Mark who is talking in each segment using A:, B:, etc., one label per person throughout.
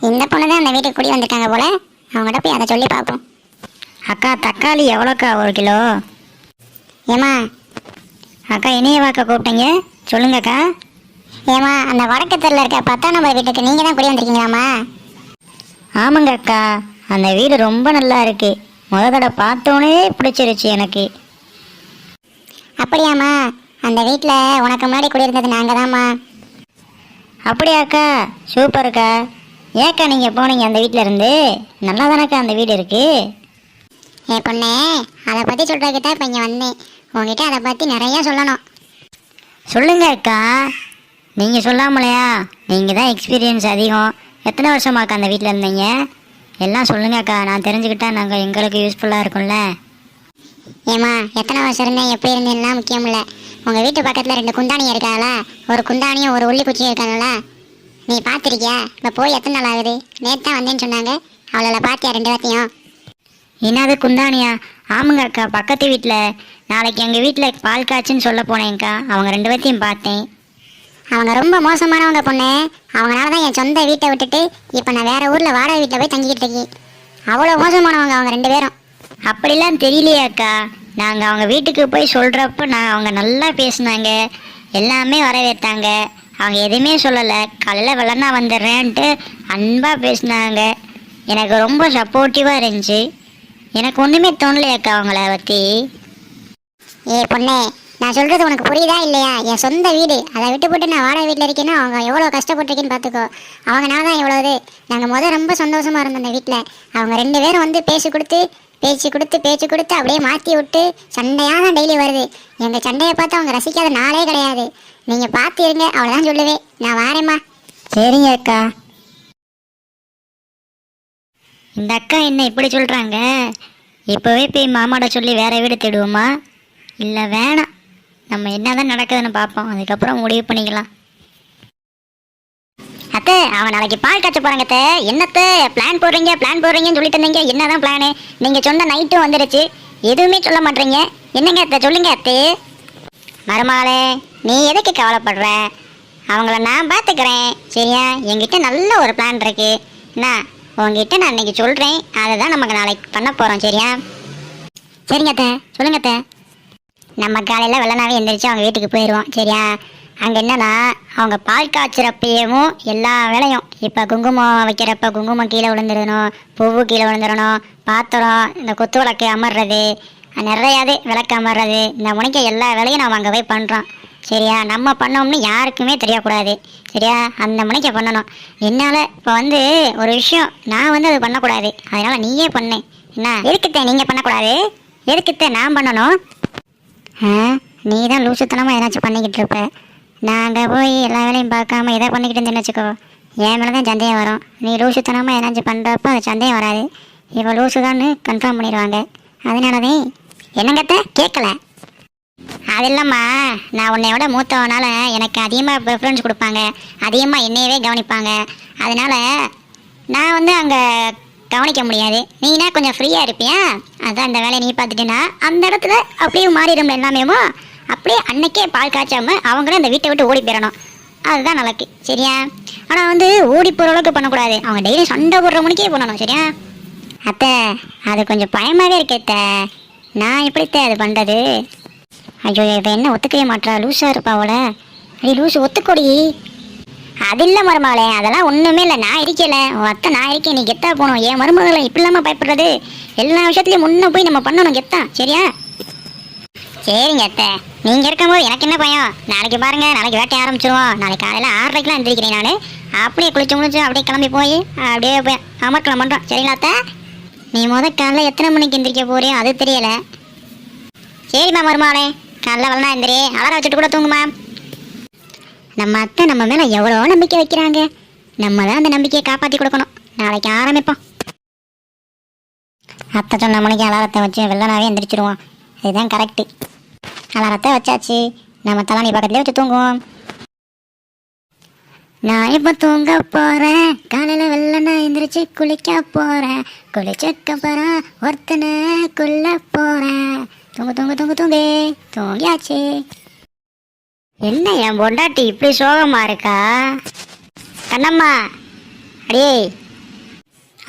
A: இந்த பொண்ணு தான் அந்த வீட்டுக்கு குடி வந்திருக்காங்க போல. அவங்ககிட்ட போய் அதை சொல்லி பார்ப்போம்.
B: அக்கா தக்காளி எவ்வளோக்கா 1 கிலோ?
A: ஏமா
B: அக்கா இணையவாக்கா கூப்பிட்டீங்க, சொல்லுங்கக்கா.
A: ஏமா அந்த வடக்கு தெருல இருக்க 10ஆம் நம்பர் வீட்டுக்கு நீங்கள் தான் குடி வந்திருக்கீங்களாம்மா?
B: ஆமாங்க அக்கா, அந்த வீடு ரொம்ப நல்லா இருக்கு. தடவை பார்த்தோன்னே பிடிச்சிருச்சு எனக்கு.
A: அப்படியாம்மா? அந்த வீட்டில் உனக்கு முன்னாடி குடியிருந்தது நாங்கள் தான்மா.
B: அப்படியாக்கா, சூப்பருக்கா. ஏக்கா நீங்கள் போனீங்க அந்த வீட்டில் இருந்து? நல்லா தானக்கா அந்த வீடு இருக்கு.
A: என் பொண்ணே, அதை பற்றி சொல்கிறதுக்கு தான் இப்போ இங்கே வந்தேன். உங்ககிட்ட அதை பற்றி நிறையா சொல்லணும்.
B: சொல்லுங்க அக்கா. நீங்கள் சொல்லாமலையா? நீங்கள் தான் எக்ஸ்பீரியன்ஸ் அதிகம். எத்தனை வருஷமாக்கா அந்த வீட்டில் இருந்தீங்க? எல்லாம் சொல்லுங்க அக்கா, நான் தெரிஞ்சுக்கிட்டா நாங்கள் எங்களுக்கு யூஸ்ஃபுல்லாக இருக்கும்ல.
A: ஏம்மா, எத்தனை வருஷம் இருந்தேன் எப்படி இருந்தேன்னா முக்கியம் இல்லை. உங்கள் வீட்டு பக்கத்தில் 2 குந்தாணி இருக்காங்களா? ஒரு குந்தாணியும் ஒரு உள்ளி குச்சியும் இருக்காங்களா? நீ பார்த்துருக்கியா? இப்போ போய் எத்தனை நாள் ஆகுது? நேற்று தான் வந்தேன்னு சொன்னாங்க. அவளை பார்த்தியா 2 பேர்த்தையும்?
B: என்னது குந்தானியா? ஆமாங்க அக்கா, பக்கத்து வீட்டில் நாளைக்கு எங்கள் வீட்டில் பால் காய்ச்சுன்னு சொல்ல போனேங்க்கா. அவங்க 2 பேர்த்தையும் பார்த்தேன்.
A: அவங்க ரொம்ப மோசமானவங்க பொண்ணு. அவங்களால தான் என் சொந்த வீட்டை விட்டுட்டு இப்போ நான் வேறு ஊரில் வாடகை வீட்டில் போய் தங்கிக்கிட்டு இருக்கேன். அவ்வளோ மோசமானவங்க அவங்க 2 பேரும்.
B: அப்படிலாம் தெரியலையே அக்கா. நாங்கள் அவங்க வீட்டுக்கு போய் சொல்கிறப்ப அவங்க நல்லா பேசினாங்க, எல்லாமே வரவேற்றாங்க. அவங்க எதுவுமே சொல்லலை. காலையில் வெள்ளனா வந்துடுறேன்ட்டு அன்பாக பேசினாங்க. எனக்கு ரொம்ப சப்போர்ட்டிவாக இருந்துச்சு. எனக்கு ஒன்றுமே தோணலையாக்கா அவங்கள பற்றி.
A: ஏ பொண்ணே, நான் சொல்கிறது உனக்கு புரியுதா இல்லையா? என் சொந்த வீடு, அதை விட்டு போட்டு நான் வாடகை வீட்டில் இருக்கேன்னா அவங்க எவ்வளோ கஷ்டப்பட்டுருக்கேன்னு பார்த்துக்கோ. அவங்கனால தான் எவ்வளோது. நாங்கள் ரொம்ப சந்தோஷமாக இருந்தோம் அந்த வீட்டில். அவங்க 2 பேரும் வந்து பேச்சு கொடுத்து அப்படியே மாற்றி விட்டு சண்டையாக தான் டெய்லி வருது. எங்கள் சண்டையை பார்த்து அவங்க ரசிக்காத நாளே கிடையாது. நீங்கள் பார்த்து இருங்க, அவ்வளோதான் சொல்லுவேன். நான் வாரேம்மா.
B: சரிங்க அக்கா. இந்த அக்கா என்ன இப்படி சொல்கிறாங்க? இப்போவே போய் மாமாட சொல்லி வேறு வீடு தேடுவோமா? இல்லை வேணாம், நம்ம என்ன தான் நடக்குதுன்னு பார்ப்போம், அதுக்கப்புறம் முடிவு பண்ணிக்கலாம். அத்தை, அவன் நாளைக்கு பால் காய்ச்ச போகிறாங்க அத்தை. என்னத்தை பிளான் போடுறீங்கன்னு சொல்லிட்டு இருந்தீங்க. என்ன தான் பிளானு? நீங்கள் சொன்ன நைட்டும் வந்துடுச்சு, எதுவுமே சொல்ல மாட்டேறீங்க. என்னங்க அத்தை, சொல்லுங்க அத்தை. மருமகளே, நீ எதுக்கு கவலைப்படுற? அவங்கள நான் பார்த்துக்கிறேன், சரியா? என்கிட்ட நல்ல ஒரு பிளான் இருக்கு. என்ன உங்ககிட்ட நான் இன்னைக்கு சொல்கிறேன், அதை தான் நமக்கு நாளைக்கு பண்ண போகிறோம், சரியா? சரிங்க அத்தை, சொல்லுங்க அத்தை. நம்ம காலையில் வெள்ளனாவே எந்திரிச்சு அவங்க வீட்டுக்கு போயிடுவோம், சரியா? அங்கே என்னன்னா, அவங்க பால் காய்ச்சிறப்பையும் எல்லா வேலையும், இப்போ குங்குமம் வைக்கிறப்ப குங்குமம் கீழே விழுந்துடணும், பூவு கீழே விழுந்துடணும், பாத்திரம், இந்த குத்து விளக்கு அமர்றது, நிறையாது விளக்கு அமர்றது, இந்த முனைக்க எல்லா வேலையும் நாம் அங்கே போய் பண்ணுறோம், சரியா? நம்ம பண்ணோம்னு யாருக்குமே தெரியக்கூடாது, சரியா? அந்த முனைக்க பண்ணணும். என்னால் இப்போ ஒரு விஷயம் நான் அது பண்ணக்கூடாது, அதனால் நீயே பண்ணு. என்ன எதுக்குத்த நீங்கள் பண்ணக்கூடாது? எதுக்குத்த நான் பண்ணணும்? நீ தான் லூசுத்தனமாக ஏதாச்சும் பண்ணிக்கிட்டு இருப்ப. நாங்கள் போய் எல்லா வேலையும் பார்க்காம இதை பண்ணிக்கிட்டு இருந்தேன்னு வச்சுக்கோ, என் மேலே தான் சந்தேகம் வரும். நீ லூசுத்தனமாக ஏதாச்சும் பண்ணுறப்போ அது சந்தேகம் வராது. இப்போ லூசுதான்னு கன்ஃபார்ம் பண்ணிடுவாங்க. அதனாலதான் என்னங்கத்த கேட்கல. அது இல்லைம்மா, நான் உன்னையோட மூத்தவனால எனக்கு அதிகமாக ப்ரிஃபரன்ஸ் கொடுப்பாங்க, அதிகமாக என்னையவே கவனிப்பாங்க. அதனால் நான் அங்கே கவனிக்க முடியாது. நீனா கொஞ்சம் ஃப்ரீயாக இருப்பியா? அதான் அந்த வேலையை நீ பார்த்துட்டேன்னா அந்த இடத்துல அப்படியே மாறிடும் எல்லாமேமோ. அப்படியே அன்னைக்கே பால் காய்ச்சாமல் அவங்களும் அந்த வீட்டை விட்டு ஓடி போயிடணும். அதுதான் நடக்கு, சரியா? ஆனால் ஓடி போகிற அளவுக்கு பண்ணக்கூடாது. அவங்க டெய்லி சண்டை போடுற மணிக்கே பண்ணணும், சரியா? அத்தை, அது கொஞ்சம் பயமாகவே இருக்கேத்த. நான் எப்படித்த அது பண்ணுறது? ஐயோ, இப்போ என்ன ஒத்துக்கவே மாட்டா? லூஸாக இருப்பாவோட. அடி லூஸு, ஒத்துக்கொடி. அது இல்லை மருமகளே, அதெல்லாம் ஒன்றுமே இல்லை. நான் இருக்கல, உன் அத்தை நான் இருக்கேன், நீ கெத்தா போகணும். என் மருமகளை இப்படி இல்லாமல் பயப்படுறது? எல்லா விஷயத்துலையும் முன்னே போய் நம்ம பண்ணணும் கெத்தா, சரியா? சரிங்க அத்தை, நீங்கள் இருக்கும்போது எனக்கு என்ன பயம்? நாளைக்கு பாருங்கள், நாளைக்கு வேட்டையை ஆரம்பிச்சிருவோம். நாளைக்கு காலையில் 6:30க்கெலாம் எந்திரிக்கிறேன் நான். அப்படியே குளிச்சு அப்படியே கிளம்பி போய் அப்படியே போய் அமர்க்கலாம் பண்ணுறோம், சரிங்களா அத்தை? நீ காலையில் எத்தனை மணிக்கு எந்திரிக்க போறியோ அது தெரியலை. சரிம்மா மருமகளே, காலைல வரலாம் எந்திரி, அலாரம் வச்சுட்டு கூட தூங்குமா. நம்ம அத்தை நம்ம மேலே எவ்வளோ நம்பிக்கை வைக்கிறாங்க, நம்ம தான் அந்த நம்பிக்கையை காப்பாற்றி கொடுக்கணும். நாளைக்கு ஆரம்பிப்போம். அத்தை சொன்ன மணிக்கு அலாரத்தை வச்சு வெள்ளனாவே எந்திரிச்சிருவோம், இதுதான் கரெக்டு. அலாரத்தை வச்சாச்சு, நம்ம தலாணி பக்கத்துலேயே வச்சு தூங்குவோம். நான் இப்போ தூங்க போகிறேன், காலையில் வெள்ளனா எந்திரிச்சு குளிக்க போகிறேன், குளிச்சக்கப்புறம் ஒருத்தனை கொல்ல போகிறேன். தூங்கு தூங்கு தூங்கு தூங்கு, தூங்கியாச்சு. என்ன என் பொண்டாட்டி இப்படி சோகமாக இருக்கா? கண்ணம்மா, அடியே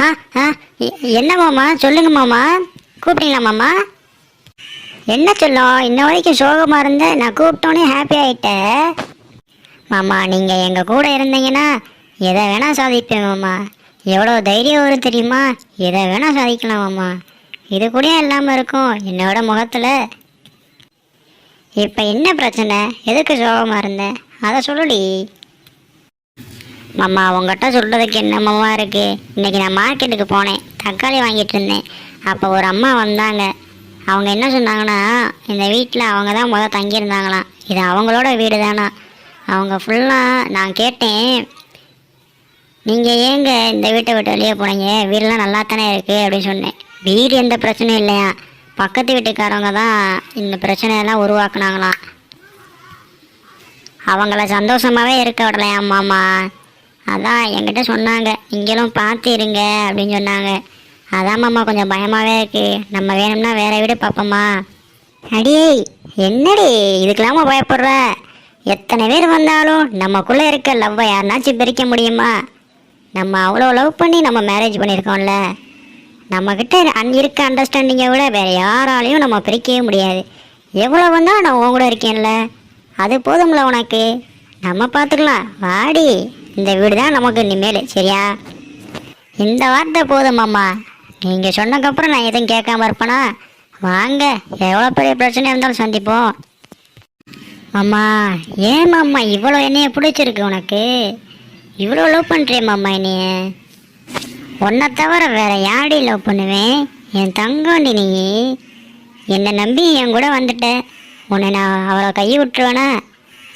B: ஆ ஆ என்ன மாமா சொல்லுங்க மாமா, கூப்பிட்டீங்களா மாமா? என்ன சொல்லும், இன்ன வரைக்கும் சோகமாக இருந்தேன், நான் கூப்பிட்டோன்னே ஹாப்பி ஆகிட்டேன். மாமா நீங்கள் எங்கள் கூட இருந்தீங்கன்னா எதை வேணால் சாதிப்பேன் மாமா. எவ்வளோ தைரியம் வரும் தெரியுமா? எதை வேணால் சாதிக்கலாம் மாமா. இது கூட இல்லாமல் இருக்கும் என்னோட முகத்தில். இப்போ என்ன பிரச்சனை, எதுக்கு சோகமாக இருந்தேன் அதை சொல்லுடி. மாமா உங்கள்கிட்ட சொல்கிறதுக்கு என்ன மாமா இருக்குது? இன்றைக்கி நான் மார்க்கெட்டுக்கு போனேன், தக்காளி வாங்கிட்டு இருந்தேன். அப்போ ஒரு அம்மா வந்தாங்க. அவங்க என்ன சொன்னாங்கன்னா, இந்த வீட்டில் அவங்க தான் முதல் தங்கியிருந்தாங்களாம், இது அவங்களோட வீடு தானா. அவங்க ஃபுல்லாக நான் கேட்டேன், நீங்கள் ஏங்க இந்த வீட்டை விட்டு வெளியே போனீங்க, வீடெலாம் நல்லா தானே இருக்குது அப்படின்னு சொன்னேன். வீடு எந்த பிரச்சனையும் இல்லையா, பக்கத்து வீட்டுக்காரவங்க தான் இந்த பிரச்சனையெல்லாம் உருவாக்குனாங்களாம். அவங்கள சந்தோஷமாகவே இருக்க விடலையா மாமா. அதான் என்கிட்ட சொன்னாங்க, நீங்களும் பார்த்து இருங்க அப்படின்னு சொன்னாங்க. அதான் மாமா கொஞ்சம் பயமாகவே இருக்குது. நம்ம வேணும்னா வேறு வீடு பார்ப்போம்மா. அடியே என்னடி இதுக்கெல்லாமா பயப்படுற? எத்தனை பேர் வந்தாலும் நமக்குள்ளே இருக்க லவ்வை யாருனாச்சும் பிரிக்க முடியுமா? நம்ம அவ்வளோ லவ் பண்ணி நம்ம மேரேஜ் பண்ணியிருக்கோம்ல. நம்மக்கிட்ட இருக்க அண்டர்ஸ்டாண்டிங்கை விட வேறு யாராலையும் நம்ம பிரிக்கவே முடியாது. எவ்வளோ வந்தால் நான் உன் கூட இருக்கேன்ல, அது போதும்ல உனக்கு. நம்ம பார்த்துக்கலாம் வாடி, இந்த வீடு தான் நமக்கு இனிமேல், சரியா? இந்த வார்த்தை போதுமாம்மா. நீங்கள் சொன்னதுக்கப்புறம் நான் எதுவும் கேட்காம இருப்பேனா? வாங்க, எவ்வளோ பெரிய பிரச்சனை இருந்தாலும் சந்திப்போம். மாமா ஏன் மாமா இவ்வளோ என்னைய பிடிச்சிருக்கு உனக்கு? இவ்வளோ லவ் பண்ணுறிய மாமா என்னைய? உன்னை தவிர வேறு யாடி லவ் பண்ணுவேன்? என் தங்கண்டி நீ. என்னை நம்பி என் கூட வந்துட்ட, உன்னை நான் அவளை கை விட்டுருவேனா?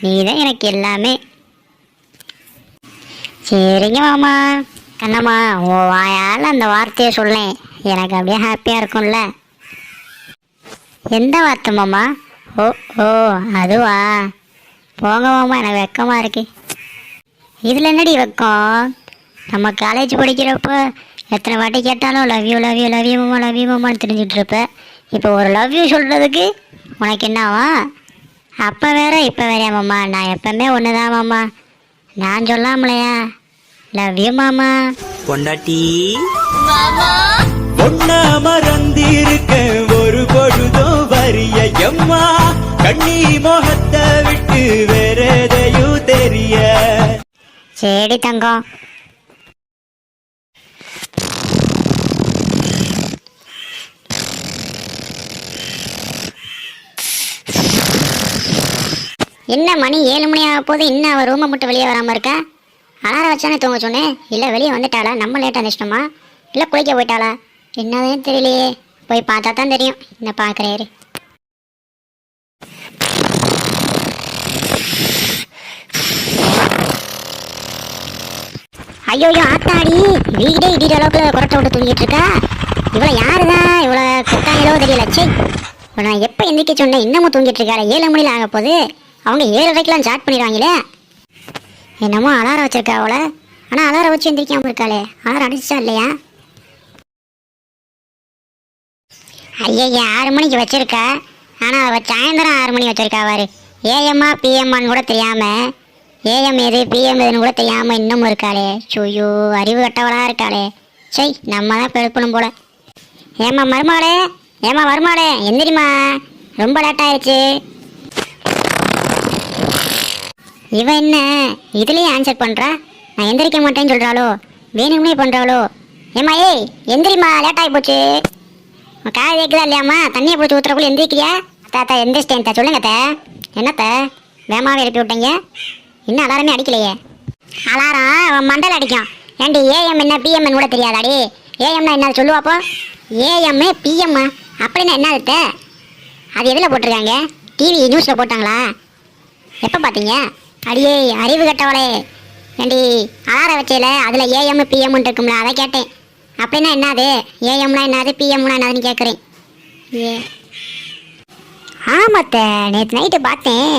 B: நீ தான் எனக்கு எல்லாமே. சரிங்க மாமா. கண்ணம்மா உன் வாயால் அந்த வார்த்தையை சொல்லேன், எனக்கு அப்படியே ஹாப்பியாக இருக்கும்ல. எந்த வார்த்தை மாமா? ஓ ஓ அதுவா? போங்க மாமா, எனக்கு வெக்கமாக இருக்கு. இதில் என்னடி வெக்கம்? நம்ம காலேஜ் படிக்கிறப்போ எத்தனை வாட்டி கேட்டாலும் love you love you love you மாமா லவ் யூ மாமான்னு தெரிஞ்சிட்ருப்ப. இப்போ ஒரு லவ் யூ சொல்கிறதுக்கு உனக்கு என்னவா? அப்போ வேற இப்போ வேறையா மாமா? நான் எப்பவுமே ஒன்று தான் மாமா. நான் சொல்லாமலையா லவ் யூ மாமா.
C: பொண்டாட்டி மாமா பொண்ணா மறந்திருக்க ஒரு பொழுதும் வரிய எம்மா, கண்ணி மோகத்தை விட்டு வேற எதையும் தெரிய.
B: சரி தங்கம். என்ன மணி 7 மணி ஆக போது, இன்னும் அவள் ரூமை மட்டும் வெளியே வராமல் இருக்கா? அலாரம் வச்சானே தூங்க சொன்னேன். இல்லை வெளியே வந்துட்டாளா, நம்ம லேட்டாக இருந்துச்சிட்டோமா, இல்லை குளிக்க போயிட்டாளா, என்னதுன்னு தெரியலையே. போய் பார்த்தா தான் தெரியும். என்ன பார்க்குறேரு. ஐயோ ஆத்தாடி, வீடே இடிற அளவுக்கு குறைச்ச விட்டு தூங்கிட்டு இருக்கா. இவ்வளோ யாருதான் இவ்வளோ கட்டாங்களோ தெரியல. சரி நான் எப்போ எந்திரிக்க சொன்னேன், இன்னமும் தூங்கிட்டு இருக்காளே. 7 மணியில் ஆக போகுது. அவங்க 7:30க்கெலாம் ஸ்டார்ட் பண்ணிடுவாங்களே. என்னமோ அலாரம் வச்சிருக்கா அவளை. ஆனால் அலாரம் வச்சு எந்திரிக்காமல் இருக்காளே. அலாரம் அடிச்சா இல்லையா? ஐயா 6 மணிக்கு வச்சிருக்கா. ஆனால் அவள் சாயந்தரம் 6 மணி வச்சிருக்கா பாரு. ஏஎம்மா பிஎம்மான்னு கூட தெரியாமல், ஏஎம் எது பிஎம் எதுன்னு கூட தெரியாமல் இன்னமும் இருக்காளே. சுய்யோ அறிவு கட்டவளாக இருக்காளே. சரி நம்ம தான் பெருக்கணும் போல. ஏம்மா மருமகளே, ஏம்மா மருமகளே எந்திரிம்மா, ரொம்ப லேட் ஆயிடுச்சு. இவன் என்ன இதுலேயே ஆன்சர் பண்ணுறா? நான் எந்திரிக்க மாட்டேன்னு சொல்கிறாளோ, வேணும்னே பண்ணுறாளோ? ஏம்மா ஏய் எந்திரிம்மா, லேட் ஆகி போச்சு. காய் வைக்கிறா இல்லையாம்மா? தண்ணியை பிடிச்சி ஊற்றுறக்குள்ள எந்திரிக்கிறியா? அத்தா எந்திரிச்சிட்டேன் தா. சொல்லுங்க தா. என்னத்த வேமாவே எழுப்பி விட்டீங்க? இன்னும் அலாரமே அடிக்கலையே. அலாரம் அவன் மண்டல் அடிக்கும். ஏண்டி ஏஎம் என்ன பிஎம்னு கூட தெரியாதாடி? ஏஎம்னா என்ன சொல்லுவாப்போ? ஏஎம்மு பிஎம்மா அப்படின்னா என்ன அர்த்த? அது எதில் போட்டிருக்காங்க? டிவி நியூஸில் போட்டாங்களா? எப்போ பார்த்தீங்க? அடியே அறிவு கட்டவளே. ஏண்டி அலாரம் வச்சையில் அதில் ஏஎம் பிஎம்னு இருக்கும்ல, அதை கேட்டேன். அப்படின்னா என்னது? ஏஎம்னா என்னது, பிஎம்னா என்னதுன்னு கேட்குறேன். ஏ ஆமாத்த, நேற்று நைட்டு பார்த்தேன்.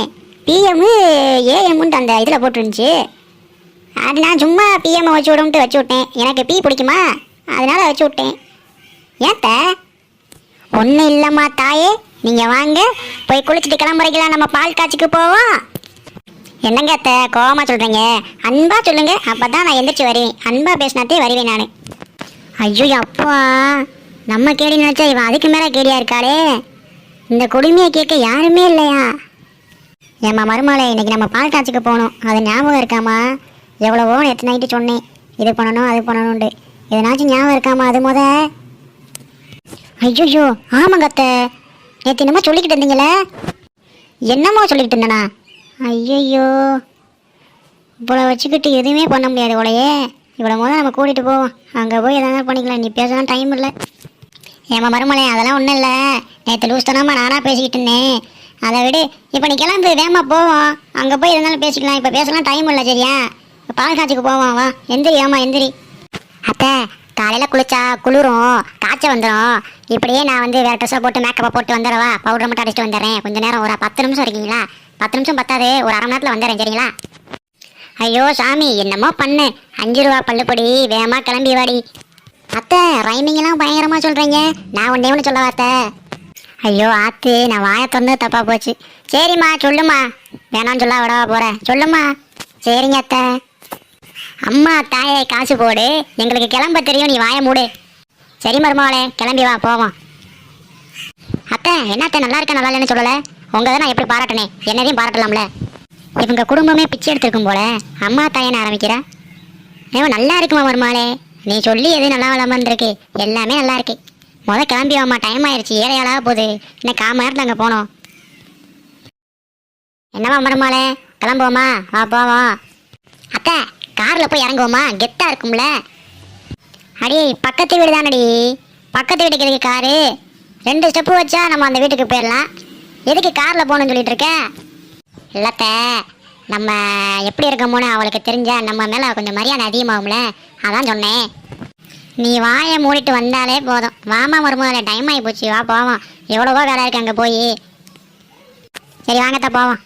B: பிஎம்மு ஏஎம்முன்ட்டு அந்த இதில் போட்டுருந்துச்சு. அது நான் சும்மா பிஎம்மை வச்சு விட்டேன். எனக்கு பி பிடிக்குமா, அதனால் வச்சு விட்டேன். ஏத்த ஒன்றும் இல்லைம்மா தாயே, நீங்கள் வாங்க போய் குளிச்சுட்டு கிளம்புறீங்களா, நம்ம பால் காய்ச்சிக்கு போவோம். என்னங்க அத்தை கோவமாக சொல்கிறீங்க? அன்பாக சொல்லுங்கள், அப்போ தான் நான் எந்திரிச்சு வருவேன். அன்பாக பேசினாத்தே வருவேன் நான்.
A: ஐயோ அப்பா, நம்ம கேடி நினைச்சா இவன் அதுக்கு மேல கேடியா இருக்காளே. இந்த கொடுமையை கேட்க யாருமே இல்லையா? ஏம்மா மருமகளே, இன்னைக்கு நம்ம பால் காய்ச்சிக்கு போகணும், அது ஞாபகம் இருக்காமா? எவ்வளவோ நேற்று நைட்டு சொன்னேன், இது பண்ணணும் அது பண்ணணும்ண்டு. எதனாச்சும் ஞாபகம் இருக்காமா? அது ஐயோ ஆமாங்க அத்தை, நேற்று என்னமோ சொல்லிக்கிட்டு இருந்தீங்களே. என்னமோ சொல்லிக்கிட்டு இருந்தேனா? ஐயோ, இவ்வளோ வச்சுக்கிட்டு எதுவுமே பண்ண முடியாது போலையே. இவ்வளோ நம்ம கூட்டிகிட்டு போவோம், அங்கே போய் எதாவது பண்ணிக்கலாம். நீ பேசலாம் டைம் இல்லை. ஏம்மா மருமலை, அதெல்லாம் ஒன்றும் இல்லை. நேற்று லூஸ் தானாம்மா நானாக பேசிக்கிட்டு இருந்தேன். அதை விடு, இப்போ நீ கிளம்பு, வேமா போவோம். அங்கே போய் எதுனாலும் பேசிக்கலாம், இப்போ பேசலாம் டைம் இல்லை. சரியா? இப்போ பால் காய்ச்சிக்கு போவோம். வா எந்திரி, ஏமா எந்திரி. அத்தை, காலையில் குளிச்சா குளிரும், காய்ச்சல் வந்துடும். இப்படியே நான் வந்து வேறு ட்ரெஸ்ஸை போட்டு மேக்கப்பை போட்டு வந்துடுறவா, பவுடரை மட்டும் அடிச்சுட்டு வந்துடுறேன். கொஞ்சம் நேரம் ஒரு 10 நிமிஷம் இருக்கீங்களா? 10 நிமிஷம் பத்தாது, ஒரு அரை மணி நேரத்தில் வந்துடுறேன். சரிங்களா? ஐயோ சாமி, என்னமோ பண்ணு. 5 ரூபா பல்லுப்பொடி, வேகமா கிளம்பி வாடி. அத்தை, ரைமிங்கெல்லாம் பயங்கரமாக சொல்கிறீங்க. நான் ஒன்று சொல்ல வாத்த. ஐயோ ஆத்து, நான் வாயை திறந்து தப்பாக போச்சு. சரிம்மா சொல்லுமா, வேணாம்னு சொல்ல விடவா போகிறேன். சொல்லுமா. சரிங்க அத்தை. அம்மா தாயை காசு போடு, எங்களுக்கு கிளம்ப தெரியும், நீ வாயை மூடு. சரி மருமகளே, கிளம்பி வா போவோம். அத்தை, என்னத்த நல்லா இருக்கேன் நல்லா இல்லைன்னு சொல்லலை? உங்கள் தான் நான் எப்படி பாராட்டினேன், என்னதையும் பாராட்டலாம்ல. இவங்க குடும்பமே பிச்சை எடுத்திருக்கும் போல அம்மா தாயன்னு ஆரம்பிக்கிறா. ஏன் நல்லா இருக்குமா மருமகளே? நீ சொல்லி எது நல்லா இல்லாமல் இருந்திருக்கு, எல்லாமே நல்லா இருக்கு. கிளம்பி வாமா, டைம் ஆயிடுச்சு, 7 போகுது. இன்னும் 1/4 மணி நேரத்தில் அங்கே போனோம். என்னவா மருமகளே, கிளம்புவோமா? வா போவோம். அத்தை, காரில் போய் இறங்குவோமா? கெத்தாக இருக்கும்ல. அடி பக்கத்து வீடு தானடி, பக்கத்து வீட்டுக்கு எதுக்கு காரு? 2 ஸ்டெப்பு வச்சா நம்ம அந்த வீட்டுக்கு போயிடலாம். எதுக்கு காரில் போகணும்னு சொல்லிட்டு இருக்க? இல்லத்த, நம்ம எப்படி இருக்கோமோன்னு அவளுக்கு தெரிஞ்சா நம்ம மேலே கொஞ்சம் மரியாதை அதிகமாகும்ல, அதான் சொன்னேன். நீ வாயை மூடிட்டு வந்தாலே போதும். வாமா மருமகளே, டைம் ஆகி போச்சு, வா போவோம். எவ்வளவோ வேலை இருக்கு அங்கே போய். சரி வாங்கத்த போவோம்.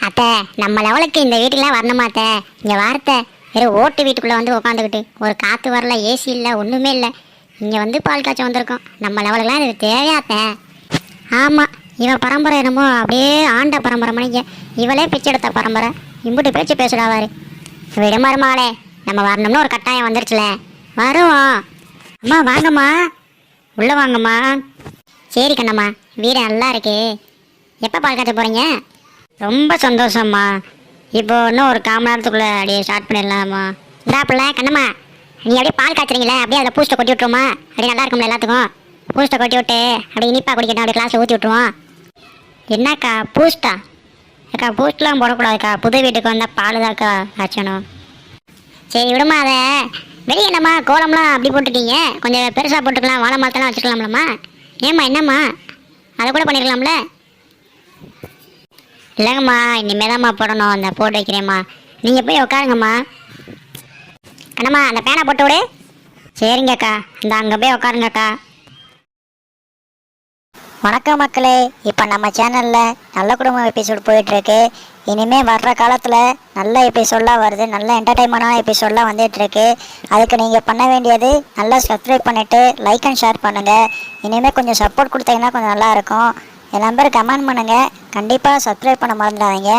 A: அத்தை, நம்ம லெவலுக்கு இந்த வீட்டுக்குலாம் வரணுமா அத்தை? இங்கே வார்த்தை வெறும் ஓட்டு வீட்டுக்குள்ளே வந்து உட்காந்துக்கிட்டு ஒரு காற்று வரல, ஏசி இல்லை, ஒன்றுமே இல்லை. இங்கே வந்து பால் காய்ச்ச வந்திருக்கோம். நம்ம லெவலுக்குலாம் இது தேவையாத்த? ஆமாம், இவன் பரம்பரை என்னமோ அப்படியே ஆண்ட பரம்பரை மணிக்க, இவளே பிச்சை எடுத்த பரம்பரை. இம்புட்டு பேச்சு பேசுடாவாரு. விடுமருமாளே, நம்ம வரணும்னு ஒரு கட்டாயம் வந்துருச்சுல, வருவோம். அம்மா வாங்கம்மா, உள்ளே வாங்கம்மா. சரி கண்ணம்மா, வீடு நல்லா இருக்கு. எப்போ பால் காய்ச்ச போகிறீங்க? ரொம்ப சந்தோஷம்மா. இப்போ இன்னும் ஒரு 1/4 மணி நேரத்துக்குள்ளே அப்படியே ஸ்டார்ட் பண்ணிடலாமா? இந்தாப்பில்ல கண்ணம்மா, நீ அப்படியே பால் காய்ச்சுறீங்களே, அப்படியே அதில் பூஸ்ட்டை கொட்டி விட்டுருமா? அப்படியே நல்லா இருக்கும்ல எல்லாத்துக்கும். பூஸ்ட்டை கொட்டி விட்டு அப்படியே இனிப்பாக குடிக்கணும், அப்படியே கிளாஸில் ஊற்றி விட்ருவோம். என்னக்கா பூஸ்ட்டா? அக்கா பூஸ்ட்லாம் போடக்கூடாதுக்கா, புது வீட்டுக்கு வந்தால் பால் தான்க்கா காய்ச்சணும். சரி விடுமா, அதை வெளியே என்னம்மா கோலம்லாம் அப்படி போட்டுட்டீங்க, கொஞ்சம் பெருசாக போட்டுக்கலாம், வாழை மரத்தெல்லாம் வச்சுக்கலாம்லம்மா. ஏம்மா என்னம்மா, அதை கூட பண்ணிடலாம்ல? இல்லைங்கம்மா, இனிமேல் தான்மா போடணும், அந்த போட்டு வைக்கிறேம்மா. நீங்கள் போய் உட்காருங்கம்மா. கண்ணம்மா, அந்த பேனை போட்டு விடு. சரிங்கக்கா, இந்த அங்கே போய் உட்காருங்கக்கா.
B: வணக்கம் மக்களே, இப்போ நம்ம சேனலில் நல்ல குடும்பம் எபிசோட் போயிட்டுருக்கு. இனிமேல் வர்ற காலத்தில் நல்ல எபிசோடெலாம் வருது, நல்ல என்டர்டைன்மெண்டான எபிசோடெலாம் வந்துகிட்ருக்கு. அதுக்கு நீங்கள் பண்ண வேண்டியது நல்லா சப்ஸ்கிரைப் பண்ணிவிட்டு லைக் அண்ட் ஷேர் பண்ணுங்கள். இனிமேல் கொஞ்சம் சப்போர்ட் கொடுத்தீங்கன்னா கொஞ்சம் நல்லாயிருக்கும். எல்லா பேரும் கமெண்ட் பண்ணுங்கள். கண்டிப்பாக சப்ஸ்கிரைப் பண்ண மறந்துடாதீங்க.